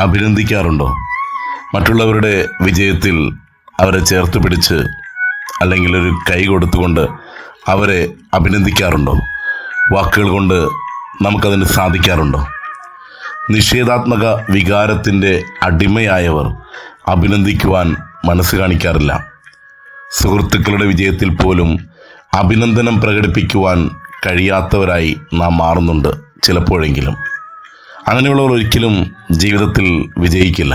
അഭിനന്ദിക്കാറുണ്ടോ? മറ്റുള്ളവരുടെ വിജയത്തിൽ അവരെ ചേർത്ത് പിടിച്ച് അല്ലെങ്കിൽ ഒരു കൈ കൊടുത്തുകൊണ്ട് അവരെ അഭിനന്ദിക്കാറുണ്ടോ? വാക്കുകൾ കൊണ്ട് നമുക്കതിന് സാധിക്കാറുണ്ടോ? നിഷേധാത്മക വികാരത്തിൻ്റെ അടിമയായവർ അഭിനന്ദിക്കുവാൻ മനസ്സ് കാണിക്കാറില്ല. സുഹൃത്തുക്കളുടെ വിജയത്തിൽ പോലും അഭിനന്ദനം പ്രകടിപ്പിക്കുവാൻ കഴിയാത്തവരായി നാം മാറുന്നുണ്ട് ചിലപ്പോഴെങ്കിലും. അങ്ങനെയുള്ളവർ ഒരിക്കലും ജീവിതത്തിൽ വിജയിക്കില്ല.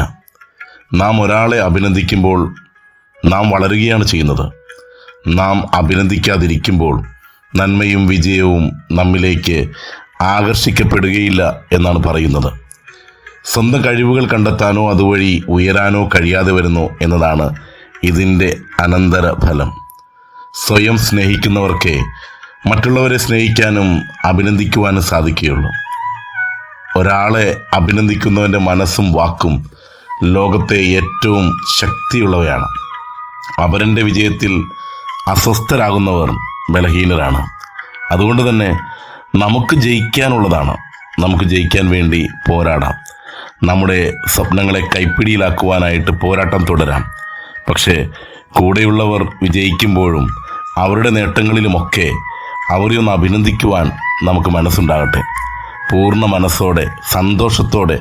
നാം ഒരാളെ അഭിനന്ദിക്കുമ്പോൾ നാം വളരുകയാണ് ചെയ്യുന്നത്. നാം അഭിനന്ദിക്കാതിരിക്കുമ്പോൾ നന്മയും വിജയവും നമ്മിലേക്ക് ആകർഷിക്കപ്പെടുകയില്ല എന്നാണ് പറയുന്നത്. സ്വന്തം കഴിവുകൾ കണ്ടെത്താനോ അതുവഴി ഉയരാനോ കഴിയാതെ വരുന്നു എന്നതാണ് ഇതിൻ്റെ അനന്തരഫലം. സ്വയം സ്നേഹിക്കുന്നവർക്കേ മറ്റുള്ളവരെ സ്നേഹിക്കാനും അഭിനന്ദിക്കുവാനും സാധിക്കുകയുള്ളൂ. ഒരാളെ അഭിനന്ദിക്കുന്നവൻ്റെ മനസ്സും വാക്കും ലോകത്തെ ഏറ്റവും ശക്തിയുള്ളവയാണ്. അവരൻ്റെ വിജയത്തിൽ അസ്വസ്ഥരാകുന്നവർ ബലഹീനരാണ്. അതുകൊണ്ട് തന്നെ നമുക്ക് ജയിക്കാനുള്ളതാണ്. നമുക്ക് ജയിക്കാൻ വേണ്ടി പോരാടാം. നമ്മുടെ സ്വപ്നങ്ങളെ കൈപ്പിടിയിലാക്കുവാനായിട്ട് പോരാട്ടം തുടരാം. പക്ഷേ കൂടെയുള്ളവർ വിജയിക്കുമ്പോഴും അവരുടെ നേട്ടങ്ങളിലുമൊക്കെ അവരെ ഒന്ന് അഭിനന്ദിക്കുവാൻ നമുക്ക് മനസ്സുണ്ടാകട്ടെ. പൂർണ്ണ മനസ്സോടെ സന്തോഷത്തോടെ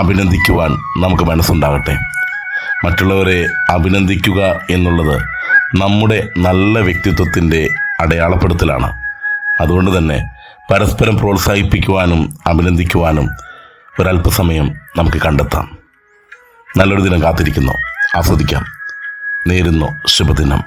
അഭിനന്ദിക്കുവാൻ നമുക്ക് മനസ്സുണ്ടാകട്ടെ. മറ്റുള്ളവരെ അഭിനന്ദിക്കുക എന്നുള്ളത് നമ്മുടെ നല്ല വ്യക്തിത്വത്തിൻ്റെ അടയാളപ്പെടുത്തലാണ്. അതുകൊണ്ട് തന്നെ പരസ്പരം പ്രോത്സാഹിപ്പിക്കുവാനും അഭിനന്ദിക്കുവാനും ഒരല്പസമയം നമുക്ക് കണ്ടെത്താം. നല്ലൊരു ദിനം കാത്തിരിക്കുന്നു. ആസ്വദിക്കാം. നേരുന്നു ശുഭദിനം.